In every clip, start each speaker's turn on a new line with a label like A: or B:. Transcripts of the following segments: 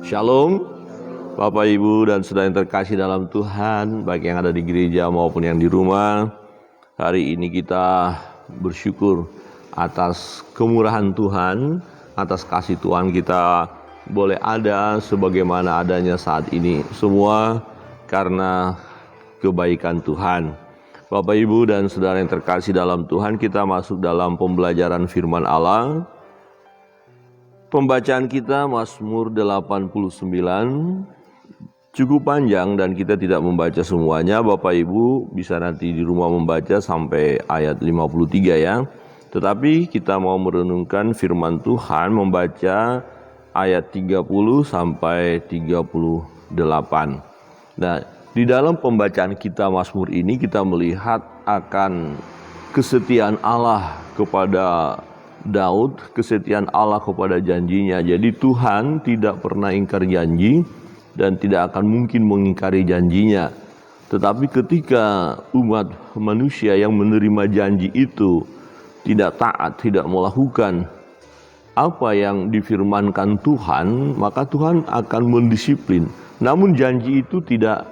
A: Shalom, Bapak Ibu dan saudara yang terkasih dalam Tuhan, baik yang ada di gereja maupun yang di rumah. Hari ini kita bersyukur atas kemurahan Tuhan, atas kasih Tuhan kita boleh ada sebagaimana adanya saat ini. Semua karena kebaikan Tuhan. Bapak Ibu dan saudara yang terkasih dalam Tuhan, kita masuk dalam pembelajaran firman Allah. Pembacaan kita Mazmur 89 cukup panjang dan kita tidak membaca semuanya. Bapak Ibu bisa nanti di rumah membaca sampai ayat 53 ya. Tetapi kita mau merenungkan firman Tuhan, membaca ayat 30 sampai 38. Nah, di dalam pembacaan kita Mazmur ini kita melihat akan kesetiaan Allah kepada Daud, kesetiaan Allah kepada janjinya. Jadi Tuhan tidak pernah ingkar janji dan tidak akan mungkin mengingkari janjinya. Tetapi ketika umat manusia yang menerima janji itu tidak taat, tidak melakukan apa yang difirmankan Tuhan, maka Tuhan akan mendisiplin. Namun janji itu tidak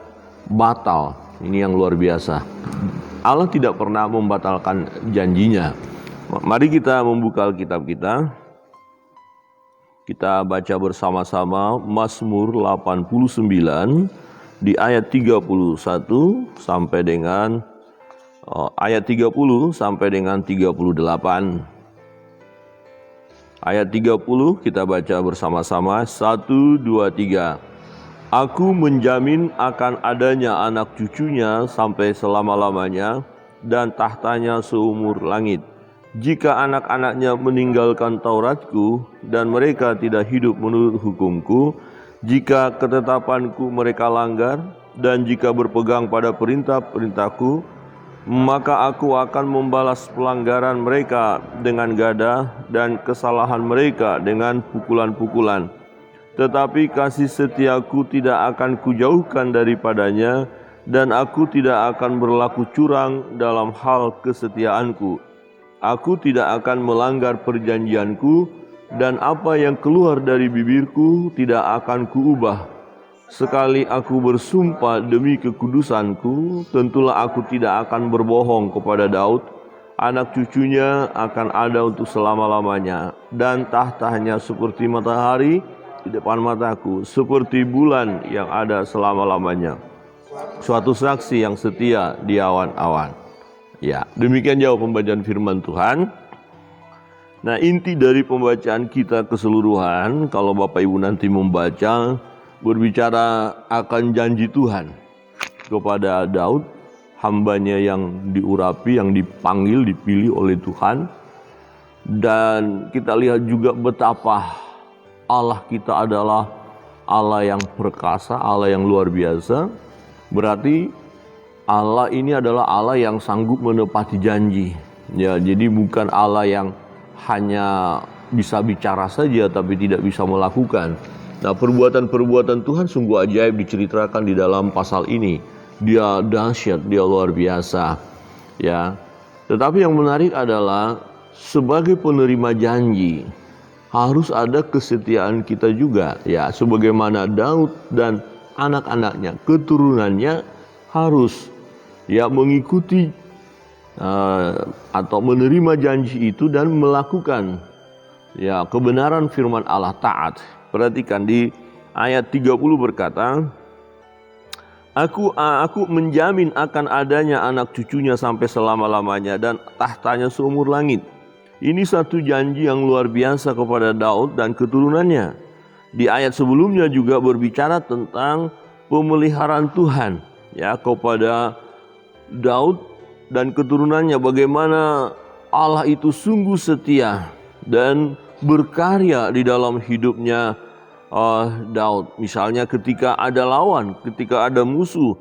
A: batal. Ini yang luar biasa. Allah tidak pernah membatalkan janjinya. Mari kita membuka Alkitab kita. Kita baca bersama-sama Mazmur 89 di ayat 31 sampai dengan ayat 30 sampai dengan 38. Ayat 30 kita baca bersama-sama. 1, 2, 3. Aku menjamin akan adanya anak cucunya sampai selama-lamanya dan tahtanya seumur langit. Jika anak-anaknya meninggalkan Tauratku dan mereka tidak hidup menurut hukumku, jika ketetapanku mereka langgar dan jika berpegang pada perintah-perintahku, maka aku akan membalas pelanggaran mereka dengan gada dan kesalahan mereka dengan pukulan-pukulan. Tetapi kasih setiaku tidak akan kujauhkan daripadanya dan aku tidak akan berlaku curang dalam hal kesetiaanku. Aku tidak akan melanggar perjanjianku dan apa yang keluar dari bibirku tidak akan kuubah. Sekali aku bersumpah demi kekudusanku, tentulah aku tidak akan berbohong kepada Daud. Anak cucunya akan ada untuk selama-lamanya dan tahtanya seperti matahari di depan mataku, seperti bulan yang ada selama-lamanya. Suatu saksi yang setia di awan-awan. Ya, demikian jauh pembacaan firman Tuhan. Nah, inti dari pembacaan kita keseluruhan, kalau Bapak Ibu nanti membaca, berbicara akan janji Tuhan kepada Daud, hambanya yang diurapi, yang dipanggil, dipilih oleh Tuhan. Dan kita lihat juga betapa Allah kita adalah Allah yang perkasa, Allah yang luar biasa. Berarti Allah ini adalah Allah yang sanggup menepati janji. Ya, jadi bukan Allah yang hanya bisa bicara saja tapi tidak bisa melakukan. Nah, perbuatan-perbuatan Tuhan sungguh ajaib diceritakan di dalam pasal ini. Dia dahsyat, dia luar biasa. Ya. Tetapi yang menarik adalah sebagai penerima janji harus ada kesetiaan kita juga. Ya, sebagaimana Daud dan anak-anaknya, keturunannya harus mengikuti atau menerima janji itu dan melakukan kebenaran firman Allah, taat. Perhatikan di ayat 30 berkata, Aku menjamin akan adanya anak cucunya sampai selama-lamanya dan tahtanya seumur langit. Ini satu janji yang luar biasa kepada Daud dan keturunannya. Di ayat sebelumnya juga berbicara tentang pemeliharaan Tuhan kepada Daud dan keturunannya, bagaimana Allah itu sungguh setia dan berkarya di dalam hidupnya Daud. Misalnya ketika ada lawan, ketika ada musuh,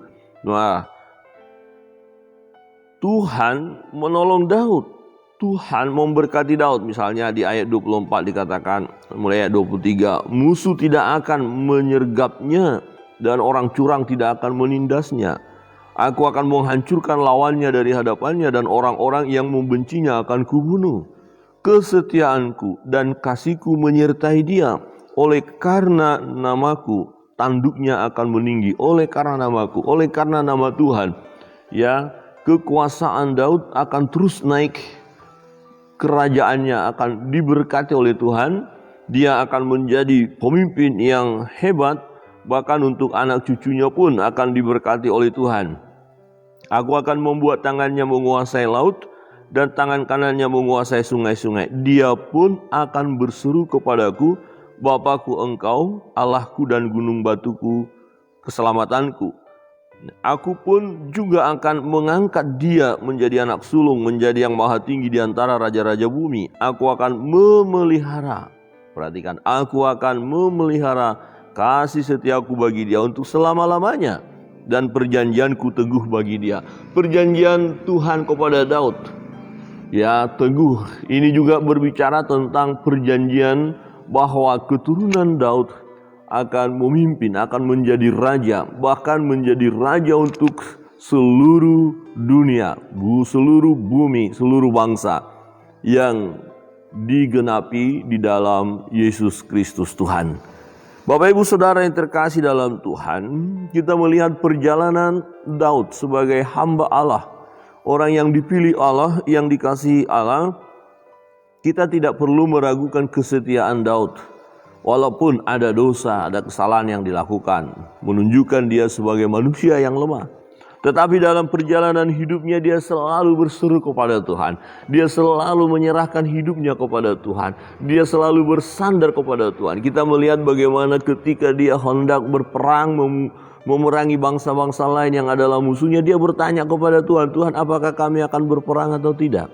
A: Tuhan menolong Daud, Tuhan memberkati Daud. Misalnya di ayat 24 dikatakan, mulai ayat 23, musuh tidak akan menyergapnya dan orang curang tidak akan menindasnya. Aku akan menghancurkan lawannya dari hadapannya dan orang-orang yang membencinya akan kubunuh. Kesetiaanku dan kasihku menyertai dia. oleh karena namaku tanduknya akan meninggi, oleh karena namaku, oleh karena nama Tuhan. Ya, kekuasaan Daud akan terus naik, kerajaannya akan diberkati oleh Tuhan. Dia akan menjadi pemimpin yang hebat, bahkan untuk anak cucunya pun akan diberkati oleh Tuhan. Aku akan membuat tangannya menguasai laut dan tangan kanannya menguasai sungai-sungai. Dia pun akan berseru kepadaku, Bapakku engkau, Allahku dan gunung batuku, keselamatanku. Aku pun juga akan mengangkat dia menjadi anak sulung, menjadi yang maha tinggi di antara raja-raja bumi. Aku akan memelihara, perhatikan, aku akan memelihara kasih setiaku bagi dia untuk selama-lamanya. Dan perjanjianku teguh bagi dia. Perjanjian Tuhan kepada Daud, ya, teguh. Ini juga berbicara tentang perjanjian bahwa keturunan Daud akan memimpin, akan menjadi raja, bahkan menjadi raja untuk seluruh dunia, seluruh bumi, seluruh bangsa, yang digenapi di dalam Yesus Kristus Tuhan. Bapak Ibu Saudara yang terkasih dalam Tuhan, kita melihat perjalanan Daud sebagai hamba Allah, orang yang dipilih Allah, yang dikasihi Allah. Kita tidak perlu meragukan kesetiaan Daud. Walaupun ada dosa, ada kesalahan yang dilakukan, menunjukkan dia sebagai manusia yang lemah. Tetapi dalam perjalanan hidupnya dia selalu berseru kepada Tuhan. Dia selalu menyerahkan hidupnya kepada Tuhan. Dia selalu bersandar kepada Tuhan. Kita melihat bagaimana ketika dia hendak berperang memerangi bangsa-bangsa lain yang adalah musuhnya, dia bertanya kepada Tuhan, Tuhan, apakah kami akan berperang atau tidak?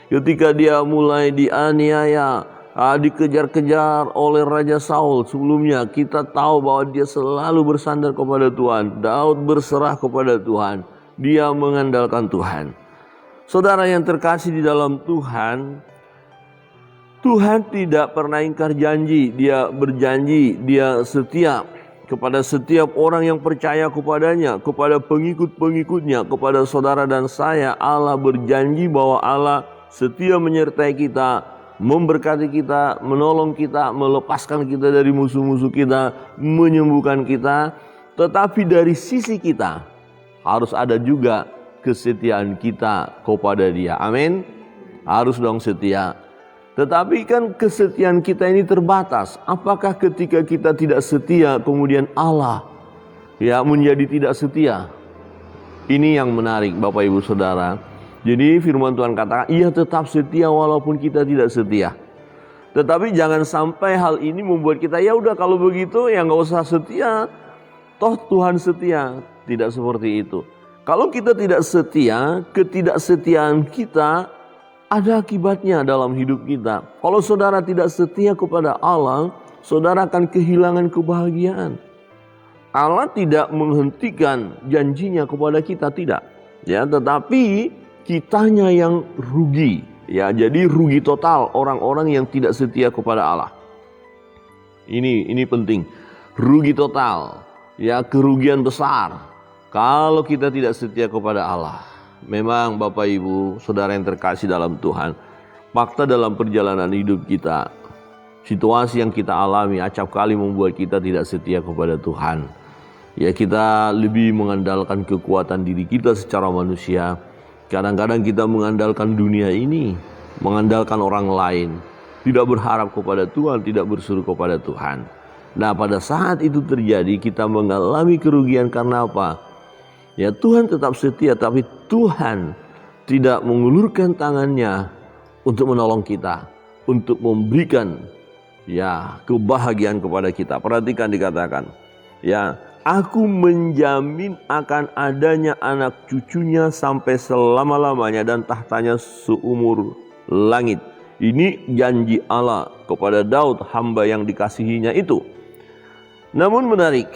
A: Ketika dia mulai dianiaya, dikejar-kejar oleh Raja Saul sebelumnya, kita tahu bahwa dia selalu bersandar kepada Tuhan. Daud berserah kepada Tuhan. Dia mengandalkan Tuhan. Saudara yang terkasih di dalam Tuhan, Tuhan tidak pernah ingkar janji. Dia berjanji, dia setia kepada setiap orang yang percaya kepadanya, kepada pengikut-pengikutnya, kepada saudara dan saya. Allah berjanji bahwa Allah setia menyertai kita, memberkati kita, menolong kita, melepaskan kita dari musuh-musuh kita, menyembuhkan kita. Tetapi dari sisi kita harus ada juga kesetiaan kita kepada Dia. Amin. Harus dong setia. Tetapi kan kesetiaan kita ini terbatas. Apakah ketika kita tidak setia kemudian Allah menjadi tidak setia? Ini yang menarik Bapak Ibu Saudara. Jadi firman Tuhan katakan, ia tetap setia walaupun kita tidak setia. Tetapi jangan sampai hal ini membuat kita, ya udah kalau begitu ya nggak usah setia, toh Tuhan setia. Tidak seperti itu. Kalau kita tidak setia, ketidaksetiaan kita ada akibatnya dalam hidup kita. Kalau saudara tidak setia kepada Allah, saudara akan kehilangan kebahagiaan. Allah tidak menghentikan janjinya kepada kita, tidak. Ya, tetapi kitanya yang rugi. Ya, jadi rugi total orang-orang yang tidak setia kepada Allah. Ini penting. Rugi total. Ya, kerugian besar kalau kita tidak setia kepada Allah. Memang Bapak Ibu, saudara yang terkasih dalam Tuhan, fakta dalam perjalanan hidup kita, situasi yang kita alami acap kali membuat kita tidak setia kepada Tuhan. Ya, kita lebih mengandalkan kekuatan diri kita secara manusia. Kadang-kadang kita mengandalkan dunia ini, mengandalkan orang lain, tidak berharap kepada Tuhan, tidak berseru kepada Tuhan. Nah, pada saat itu terjadi, kita mengalami kerugian karena apa? Ya, Tuhan tetap setia, tapi Tuhan tidak mengulurkan tangannya untuk menolong kita, untuk memberikan kebahagiaan kepada kita. Perhatikan dikatakan, aku menjamin akan adanya anak cucunya sampai selama-lamanya dan tahtanya seumur langit. Ini janji Allah kepada Daud, hamba yang dikasihinya itu. Namun menarik,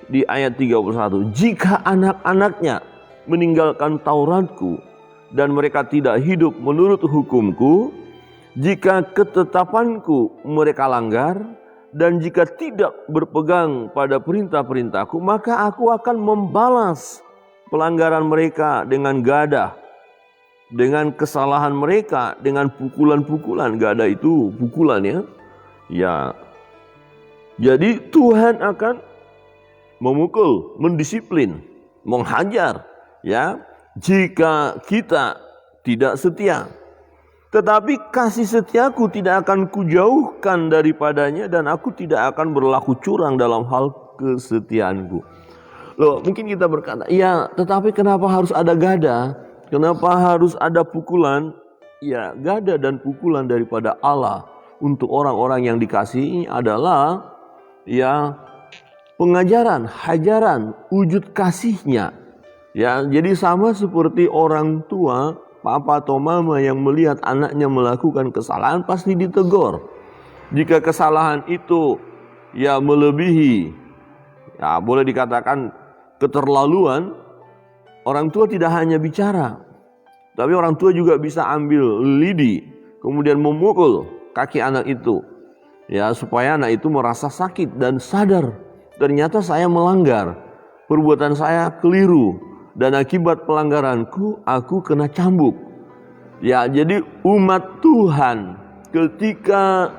A: di ayat 31, jika anak-anaknya meninggalkan Tauratku dan mereka tidak hidup menurut hukumku, jika ketetapanku mereka langgar, dan jika tidak berpegang pada perintah-perintahku, maka aku akan membalas pelanggaran mereka dengan gada, dengan kesalahan mereka dengan pukulan-pukulan. Gada itu pukulan, ya. Jadi Tuhan akan memukul, mendisiplin, menghajar, ya, jika kita tidak setia. Tetapi kasih setiaku tidak akan kujauhkan daripadanya, dan aku tidak akan berlaku curang dalam hal kesetiaanku. Loh, mungkin kita berkata, ya, tetapi kenapa harus ada gada? Kenapa harus ada pukulan? Ya, gada dan pukulan daripada Allah untuk orang-orang yang dikasihi adalah ya pengajaran, hajaran, wujud kasihnya. Ya, jadi sama seperti orang tua, papa atau mama yang melihat anaknya melakukan kesalahan pasti ditegur. Jika kesalahan itu ya melebihi, ya boleh dikatakan keterlaluan, orang tua tidak hanya bicara, tapi orang tua juga bisa ambil lidi, kemudian memukul kaki anak itu, ya supaya anak itu merasa sakit dan sadar, ternyata saya melanggar, perbuatan saya keliru, dan akibat pelanggaranku aku kena cambuk. Ya, jadi umat Tuhan ketika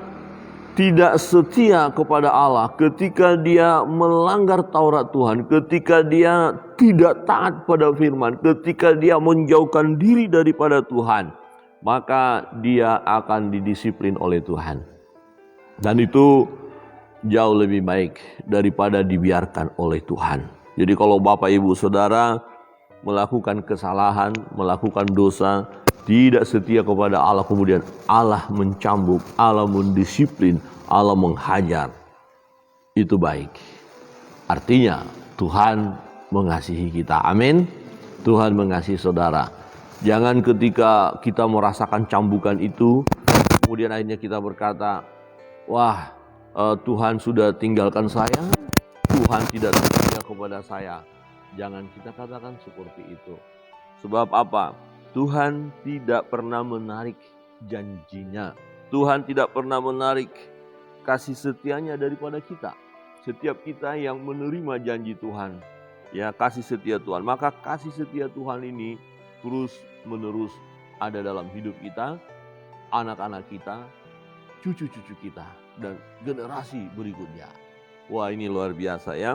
A: tidak setia kepada Allah, ketika dia melanggar Taurat Tuhan, ketika dia tidak taat pada firman, ketika dia menjauhkan diri daripada Tuhan, maka dia akan didisiplin oleh Tuhan. Dan itu jauh lebih baik daripada dibiarkan oleh Tuhan. Jadi kalau Bapak Ibu Saudara melakukan kesalahan, melakukan dosa, tidak setia kepada Allah, kemudian Allah mencambuk, Allah mendisiplin, Allah menghajar, itu baik. Artinya Tuhan mengasihi kita. Amin. Tuhan mengasihi saudara. Jangan ketika kita merasakan cambukan itu, kemudian akhirnya kita berkata, wah, Tuhan sudah tinggalkan saya, Tuhan tidak setia kepada saya. Jangan kita katakan seperti itu. Sebab apa? Tuhan tidak pernah menarik janjinya. Tuhan tidak pernah menarik kasih setianya daripada kita. Setiap kita yang menerima janji Tuhan, ya kasih setia Tuhan, maka kasih setia Tuhan ini terus menerus ada dalam hidup kita, anak-anak kita, cucu-cucu kita, dan generasi berikutnya. Wah, ini luar biasa ya.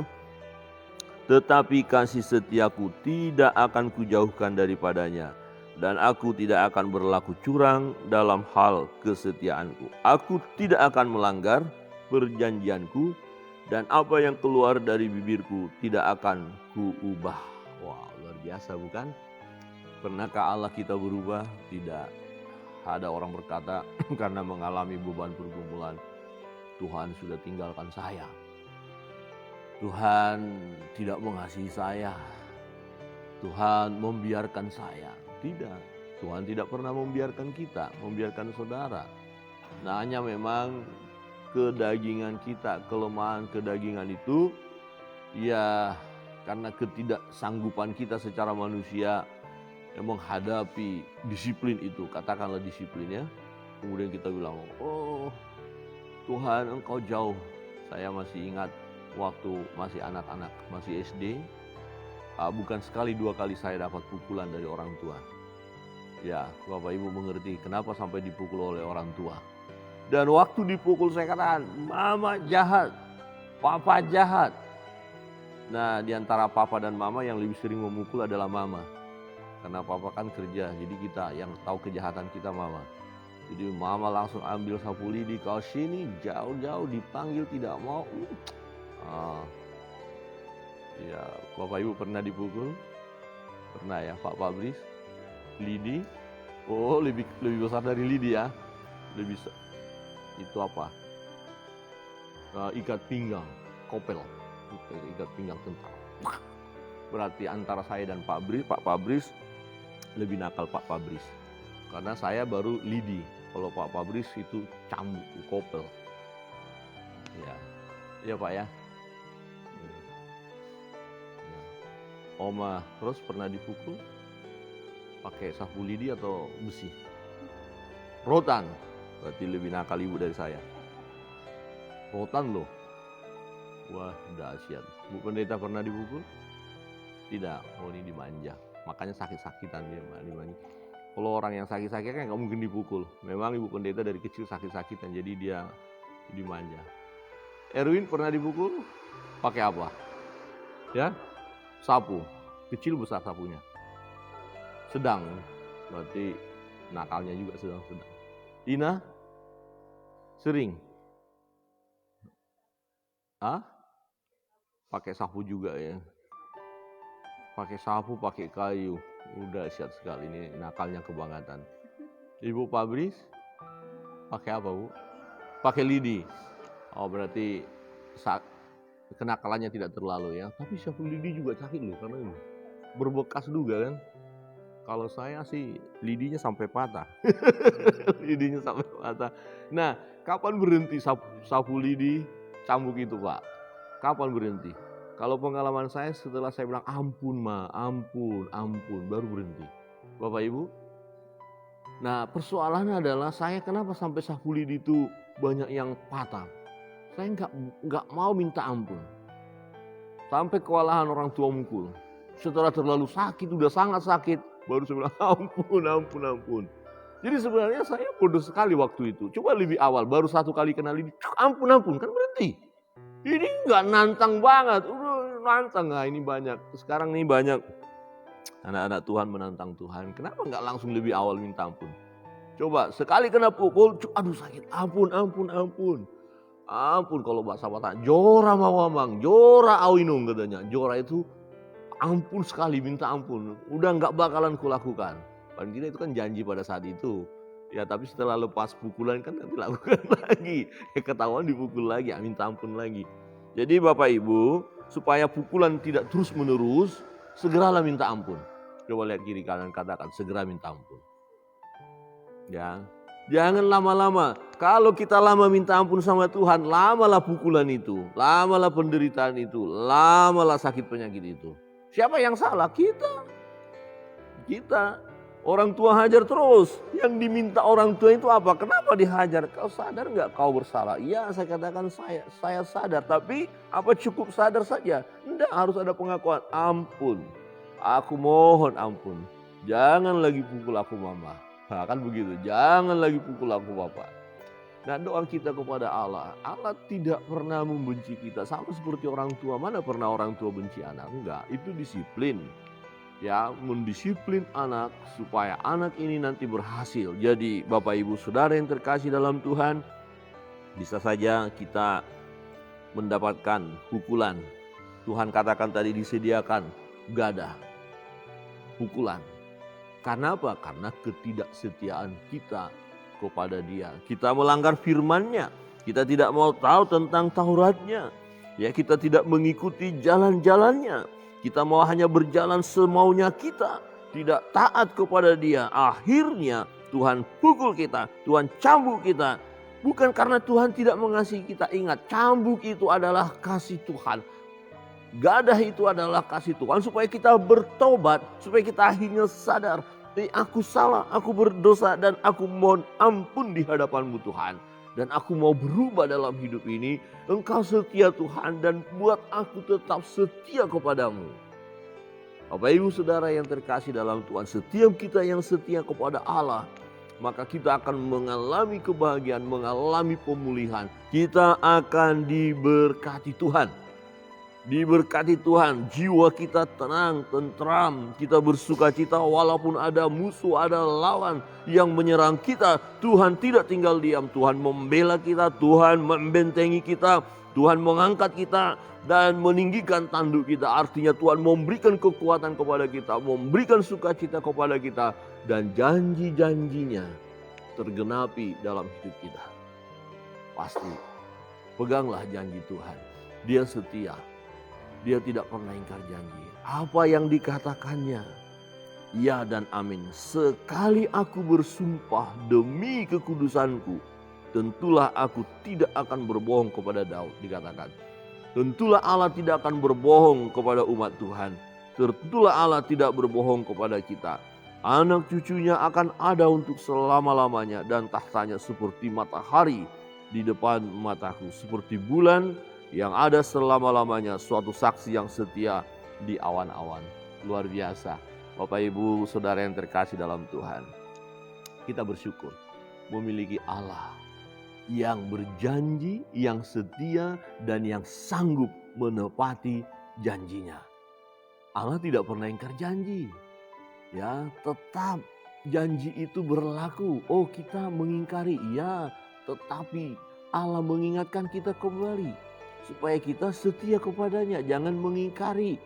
A: Tetapi kasih setiaku tidak akan kujauhkan daripadanya, dan aku tidak akan berlaku curang dalam hal kesetiaanku. Aku tidak akan melanggar perjanjianku, dan apa yang keluar dari bibirku tidak akan kuubah. Wah, luar biasa bukan? Pernahkah Allah kita berubah? Tidak. Ada orang berkata karena mengalami beban pergumulan, Tuhan sudah tinggalkan saya. Tuhan tidak mengasihi saya. Tuhan membiarkan saya. Tidak. Tuhan tidak pernah membiarkan kita, membiarkan saudara. Nah, hanya memang kedagingan kita, kelemahan kedagingan itu, ya karena ketidaksanggupan kita secara manusia yang menghadapi disiplin itu, katakanlah disiplin ya. Kemudian kita bilang, oh Tuhan engkau jauh. Saya masih ingat waktu masih anak-anak, masih SD, bukan sekali dua kali saya dapat pukulan dari orang tua. Ya, Bapak Ibu mengerti kenapa sampai dipukul oleh orang tua. Dan waktu dipukul saya katakan, mama jahat, papa jahat. Nah, di antara papa dan mama yang lebih sering memukul adalah mama. Karena papa kan kerja, jadi kita yang tahu kejahatan kita mama. Jadi mama langsung ambil sapu lidi, kau sini, jauh-jauh dipanggil tidak mau. Ya, Bapak Ibu pernah dipukul? Pernah ya, Pak Fabris? Lidi? Oh, lebih besar dari lidi ya. Lebih itu apa? Ikat pinggang, kopel. Ikat pinggang tentara. Berarti antara saya dan Pak Fabris lebih nakal Pak Fabris. Karena saya baru lidi. Kalau Pak Fabris itu cambuk, kopel. Ya. Iya Pak ya. Oma terus pernah dipukul pakai sapu lidi atau besi? Rotan. Berarti lebih nakal ibu dari saya. Rotan loh. Wah, dahsyat. Bu Pendeta pernah dipukul? Tidak. Oh, ini dimanja. Makanya sakit-sakitan dia dimanja. Kalau orang yang sakit-sakitan kan nggak mungkin dipukul. Memang Ibu Pendeta dari kecil sakit-sakitan, jadi dia dimanja. Erwin pernah dipukul? Pakai apa? Ya, sapu. Kecil besar sapunya. Sedang. Berarti nakalnya juga sedang-sedang. Ina? Sering? Pakai sapu juga ya. Pakai sapu, pakai kayu. Udah siap sekali, ini nakalnya kebangetan. Ibu Pabris? Pakai apa, Bu? Pakai lidi. Oh, berarti kenakalannya tidak terlalu ya. Tapi sapu lidi juga sakit loh, karena ini berbekas juga kan. Kalau saya sih lidinya sampai patah. Lidinya sampai patah. Nah, kapan berhenti sapu lidi cambuk itu, Pak? Kapan berhenti? Kalau pengalaman saya setelah saya bilang ampun Ma, ampun, baru berhenti. Bapak Ibu? Nah, persoalannya adalah saya kenapa sampai sapu lidi itu banyak yang patah. Saya nggak mau minta ampun. Sampai kewalahan orang tua mukul. Setelah terlalu sakit, udah sangat sakit, baru saya bilang ampun. Jadi sebenarnya saya bodoh sekali waktu itu. Coba lebih awal, baru 1 kali kena lidi, ampun, kan berhenti. Ini nggak nantang banget, udah nantang. Nah ini banyak, sekarang nih banyak anak-anak Tuhan menantang Tuhan. Kenapa nggak langsung lebih awal minta ampun? Coba sekali kena pukul, aduh sakit, ampun. Ampun, kalau bahasa Batak, jora mawamang, jora awinung katanya. Jora itu ampun sekali, minta ampun. Udah nggak bakalan kulakukan. Paling kita itu kan janji pada saat itu. Ya tapi setelah lepas pukulan kan nanti lakukan lagi. Ketahuan dipukul lagi, minta ampun lagi. Jadi Bapak Ibu, supaya pukulan tidak terus menerus, segeralah minta ampun. Coba lihat kiri kanan, katakan segera minta ampun. Ya. Jangan lama-lama. Kalau kita lama minta ampun sama Tuhan, lamalah pukulan itu, lamalah penderitaan itu, lamalah sakit penyakit itu. Siapa yang salah? Kita. Orang tua hajar terus. Yang diminta orang tua itu apa? Kenapa dihajar? Kau sadar nggak kau bersalah? Iya, saya katakan saya sadar. Tapi apa cukup sadar saja? Tidak, harus ada pengakuan. Ampun. Aku mohon ampun. Jangan lagi pukul aku Mama. Nah, kan begitu, jangan lagi pukul aku Bapak. Nah doa kita kepada Allah tidak pernah membenci kita. Sama seperti orang tua, mana pernah orang tua benci anak? Enggak, itu disiplin. Ya, mendisiplin anak supaya anak ini nanti berhasil. Jadi Bapak Ibu Saudara yang terkasih dalam Tuhan, bisa saja kita mendapatkan pukulan. Tuhan katakan tadi disediakan gada, pukulan. Karena apa? Karena ketidaksetiaan kita kepada Dia. Kita melanggar firman-Nya. Kita tidak mau tahu tentang Tauratnya. Ya, kita tidak mengikuti jalan-jalannya. Kita mau hanya berjalan semaunya kita. Tidak taat kepada Dia. Akhirnya Tuhan pukul kita. Tuhan cambuk kita. Bukan karena Tuhan tidak mengasihi kita. Ingat, cambuk itu adalah kasih Tuhan. Gadah itu adalah kasih Tuhan supaya kita bertobat, supaya kita akhirnya sadar, aku salah, aku berdosa dan aku mohon ampun di hadapan-Mu Tuhan. Dan aku mau berubah dalam hidup ini. Engkau setia Tuhan dan buat aku tetap setia kepadamu. Bapak Ibu Saudara yang terkasih dalam Tuhan, setiap kita yang setia kepada Allah, maka kita akan mengalami kebahagiaan, mengalami pemulihan. Kita akan diberkati Tuhan. Diberkati Tuhan, jiwa kita tenang, tentram, kita bersuka cita walaupun ada musuh, ada lawan yang menyerang kita. Tuhan tidak tinggal diam, Tuhan membela kita, Tuhan membentengi kita, Tuhan mengangkat kita dan meninggikan tanduk kita. Artinya Tuhan memberikan kekuatan kepada kita, memberikan sukacita kepada kita, dan janji-janjinya tergenapi dalam hidup kita. Pasti, peganglah janji Tuhan, Dia setia. Dia tidak pernah ingkar janji. Apa yang dikatakannya, ya dan amin. Sekali aku bersumpah demi kekudusanku, tentulah aku tidak akan berbohong kepada Daud, dikatakan. Tentulah Allah tidak akan berbohong kepada umat Tuhan. Tentulah Allah tidak berbohong kepada kita. Anak cucunya akan ada untuk selama-lamanya dan tahtanya seperti matahari di depan mataku, seperti bulan yang ada selama-lamanya, suatu saksi yang setia di awan-awan. Luar biasa. Bapak Ibu Saudara yang terkasih dalam Tuhan, kita bersyukur memiliki Allah yang berjanji, yang setia, dan yang sanggup menepati janjinya. Allah tidak pernah ingkar janji. Ya, tetap janji itu berlaku. Oh, kita mengingkari, ya, tetapi Allah mengingatkan kita kembali supaya kita setia kepadanya, jangan mengingkari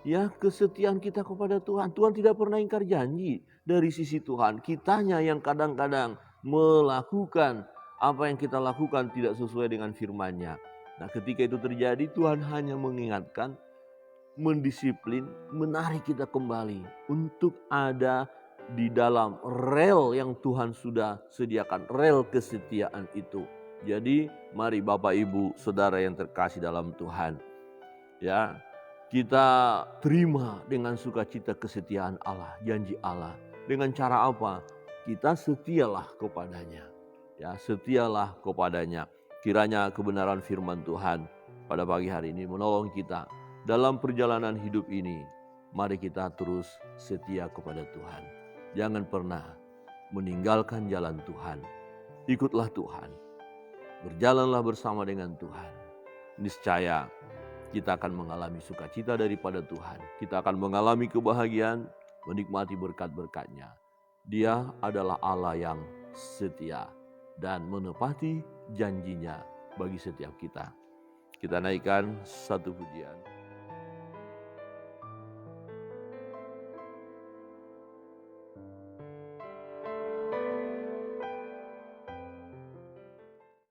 A: ya kesetiaan kita kepada Tuhan. Tuhan tidak pernah ingkar janji. Dari sisi Tuhan, kitanya yang kadang-kadang melakukan apa yang kita lakukan tidak sesuai dengan firman-Nya. Nah, ketika itu terjadi, Tuhan hanya mengingatkan, mendisiplin, menarik kita kembali untuk ada di dalam rel yang Tuhan sudah sediakan, rel kesetiaan itu. Jadi mari Bapak Ibu Saudara yang terkasih dalam Tuhan, ya, kita terima dengan sukacita kesetiaan Allah, janji Allah. Dengan cara apa? Kita setialah kepadanya. Ya, setialah kepadanya. Kiranya kebenaran firman Tuhan pada pagi hari ini menolong kita dalam perjalanan hidup ini. Mari kita terus setia kepada Tuhan. Jangan pernah meninggalkan jalan Tuhan. Ikutlah Tuhan. Berjalanlah bersama dengan Tuhan. Niscaya kita akan mengalami sukacita daripada Tuhan. Kita akan mengalami kebahagiaan, menikmati berkat-berkat-Nya. Dia adalah Allah yang setia dan menepati janjinya bagi setiap kita. Kita naikkan satu pujian.